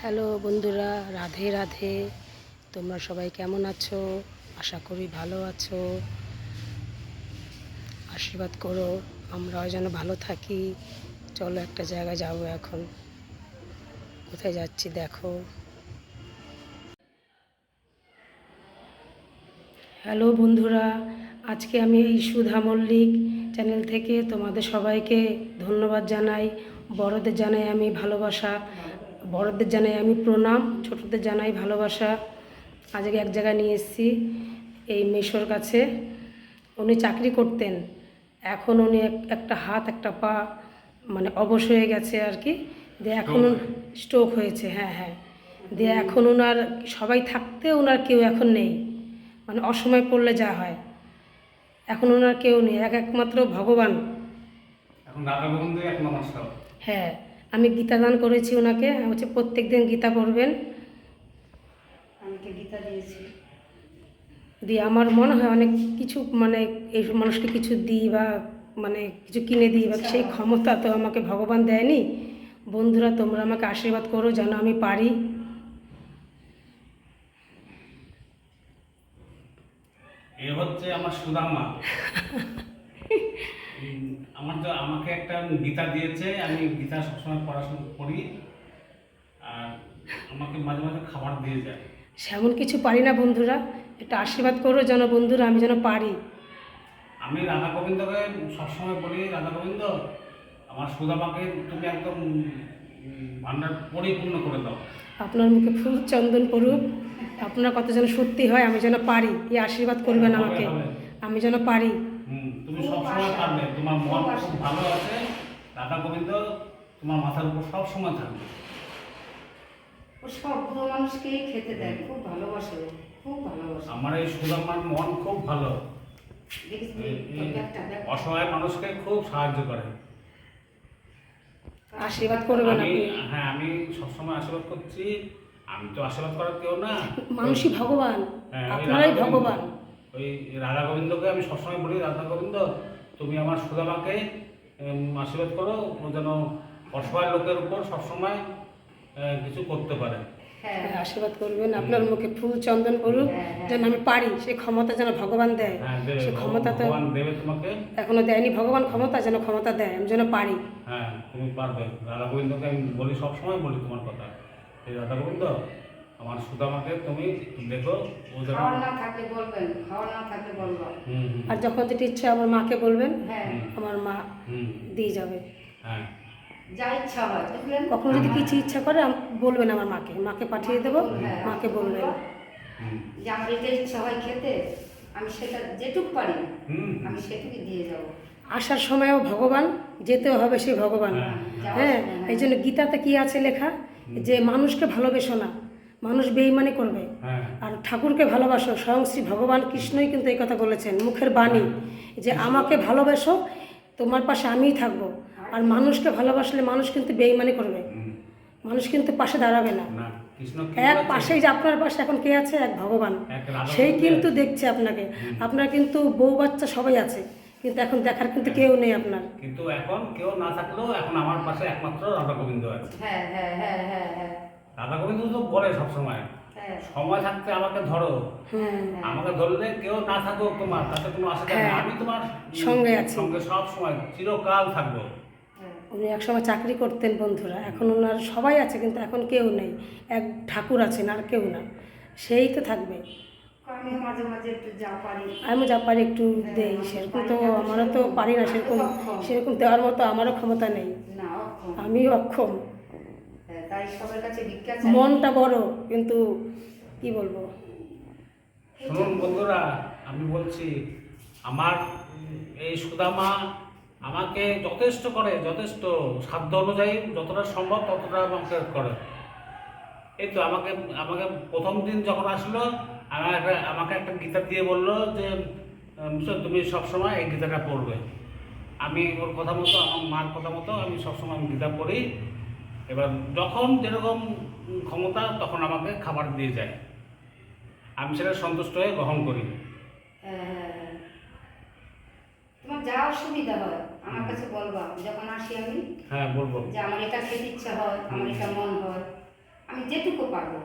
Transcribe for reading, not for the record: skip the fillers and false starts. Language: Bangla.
হ্যালো বন্ধুরা, রাধে রাধে। তোমরা সবাই কেমন আছো? আশা করি ভালো আছো। আশীর্বাদ করো আমরাও যেন ভালো থাকি। চলো একটা জায়গায় যাবো এখন। কোথায় যাচ্ছি দেখো। হ্যালো বন্ধুরা, আজকে আমি এই সুধা মল্লিক চ্যানেল থেকে তোমাদের সবাইকে ধন্যবাদ জানাই। বড়দের জানাই আমি ভালোবাসা, বড়দের জানাই আমি প্রণাম, ছোটদের জানাই ভালোবাসা। আজকে এক জায়গায় নিয়ে এসেছি, এই মেশোর কাছে। উনি চাকরি করতেন, এখন উনি একটা হাত একটা পা মানে অবশ হয়ে গেছে আর কি। দিয়ে এখন স্ট্রোক হয়েছে, হ্যাঁ হ্যাঁ। দিয়ে এখন ওনার সবাই থাকতে ওনার কেউ এখন নেই, মানে অসময় পড়লে যা হয়। এখন ওনার কেউ নেই, একমাত্র ভগবান। এখন রাধা গোবিন্দ এক নম্বর সব। হ্যাঁ, আমি গীতা দান করেছি ওনাকে, হচ্ছে প্রত্যেক দিন গীতা পড়বেন। আমাকে গীতা দিয়েছি, দিয়ে আমার মনে হয় অনেক কিছু মানে এই মানুষকে কিছু দিই বা মানে কিছু কিনে দিই বা সেই ক্ষমতা তো আমাকে ভগবান দেয়নি। বন্ধুরা, তোমরা আমাকে আশীর্বাদ করো যেন আমি পারি। এ হচ্ছে আমার সুদামা। আমাকে একটা গীতা দিয়েছে, আমি গীতা সবসময় পড়াশোনা করি, আর আমাকে মাঝে মাঝে খাবার দিয়ে যায়। সেমন কিছু পারি না বন্ধুরা, একটা আশীর্বাদ করো যেন বন্ধুরা আমি যেন পারি। আমি রাধা গোবিন্দকে সবসময় বলি, রাধা গোবিন্দ আমার সুদামাকে তুমি একদম ভান্ডার পরিপূর্ণ করে দাও। আপনার মুখে ফুল চন্দন পড়ুক, আপনার কথা যেন সত্যি হয়, আমি যেন পারি। এই আশীর্বাদ করবেন আমাকে, আমি যেন পারি। তুমি সবসময় পারবে, তোমার মন খুব ভালো আছে। রাধা গোবিন্দ তোমার মাথার উপর সবসময় থাকবে। ও সব পুরো মানুষকেই খেতে দেয়, খুব ভালোবাসে, খুব ভালোবাসে। আমার এই সুদামার মন খুব ভালো, অসহায় মানুষকে খুব সাহায্য করে। আশীর্বাদ করবেন আপনি। হ্যাঁ, আমি সবসময় আশীর্বাদ করছি। আমি তো আশীর্বাদ করার কেউ না, মানুষই ভগবান, হ্যাঁ, আপনারাই ভগবান। ওই রাধা গোবিন্দকে আমি সবসময় বলি, রাধা গোবিন্দ তুমি আমার সুদামাকে আশীর্বাদ করো, ও যেন অসহায় লোকের উপর সবসময় কিছু করতে পারে। হ্যাঁ, আশীর্বাদ করবেন, আপনার মুখে ফুল চন্দন পড়ুক যেন আমি পারি। সেই ক্ষমতা যেন ভগবান দেয়। সে ক্ষমতা তো ভগবান দেবে তোমাকে, এখনো দেয়নি ভগবান ক্ষমতা, যেন ক্ষমতা দেয়, আমি যেন পারি। হ্যাঁ তুমি পারবে। রাধা গোবিন্দকে আমি বলি, সবসময় বলি তোমার কথা, এই রাধা গোবিন্দ আমার সুদামাকে তুমি দেখো, ও যেন খাওয়ার না থাকলে বলবেন, খাওয়ার না থাকলে বলবেন। আর যখন যেটা ইচ্ছা আমার মাকে বলবেন, হ্যাঁ, আমার মা দিয়ে যাবে। হ্যাঁ, যা ইচ্ছা হয় বুঝলেন। কখনো যদি কিছু ইচ্ছা করে বলবেন আমার মাকে, মাকে পাঠিয়ে দেবো, মাকে বলবেন যে আমার এটা ইচ্ছা হয় খেতে, আমি সেটা যেটুক পারি আমি সেটুকুই দিয়ে যাব। আসার সময়ও ভগবান, যেতেও হবে সেই ভগবান। হ্যাঁ, এই জন্য গীতাতে কি আছে লেখা, যে মানুষকে ভালোবেসো না, মানুষ বেঈমানি করবে, আর ঠাকুরকে ভালোবাসো। স্বয়ং শ্রী ভগবান কৃষ্ণই কিন্তু এই কথা বলেছেন, মুখের বাণী, যে আমাকে ভালোবেসো, তোমার পাশে আমিই থাকবো। আর মানুষকে ভালোবাসলে মানুষ কিন্তু বেঈমানি করবে, মানুষ কিন্তু পাশে দাঁড়াবে না। এক পাশেই যে আপনার পাশে এখন কে আছে, এক ভগবান, সেই কিন্তু দেখছে আপনাকে। আপনার কিন্তু বউ বাচ্চা সবাই আছে, কিন্তু এখন দেখার কিন্তু কেউ নেই আপনার। কিন্তু এখন কেউ না থাকলেও এখন আমার পাশে একমাত্র রাধা গোবিন্দ আছে। হ্যাঁ হ্যাঁ হ্যাঁ হ্যাঁ হ্যাঁ, রাধা গোবিন্দ তো বলে সবসময়, সময় থাকতে আমাকে ধরো। আমাকে ধরলে কেউ না থাকুক তোমার, তাতে কোনো আসে যায় না, আমি তোমার সঙ্গে আছি, সঙ্গে সব সময় চিরকাল থাকবো। উনি একসময় চাকরি করতেন বন্ধুরা, এখন ওনার সবাই আছে কিন্তু এখন কেউ নেই। এক ঠাকুর আছেন আর কেউ না, সেই তো থাকবে। আমি মাঝে মাঝে একটু যা পারি, আমি যা পারি একটু দেই, সেরকম তো আমারও তো পারি না, সেরকম সেরকম দেওয়ার মতো আমারও ক্ষমতা নেই, আমি অক্ষম। তাই সবার কাছে ভিক্ষা চাই। মনটা বড়, কিন্তু কি বলবো। শুনুন বন্ধুরা, আমি বলছি, আমার এই সুদামা আমাকে যথেষ্ট করে, যথেষ্ট সাধ্য অনুযায়ী যতটা সম্ভব ততটা আমাকে করে। এই তো আমাকে আমাকে প্রথম দিন যখন আসলো, আমাকে একটা গীতা দিয়ে বললো যে তুমি সবসময় এই গীতাটা পড়বে। আমি ওর কথা মতো, আমার মার কথা মতো আমি সবসময় গীতা পড়ি। এবার যখন যেরকম ক্ষমতা তখন আমাকে খাবার দিয়ে যায়, আমি সেটা সন্তুষ্ট হয়ে গ্রহণ করি। তোমার যা অসুবিধা হয় আমার কাছে বলবা, যখন আসি আমি হ্যাঁ বলবো, যে আমার এটা খেতে ইচ্ছা হয়, আমার এটা মন হয়, আমি যেটুকু পারবো।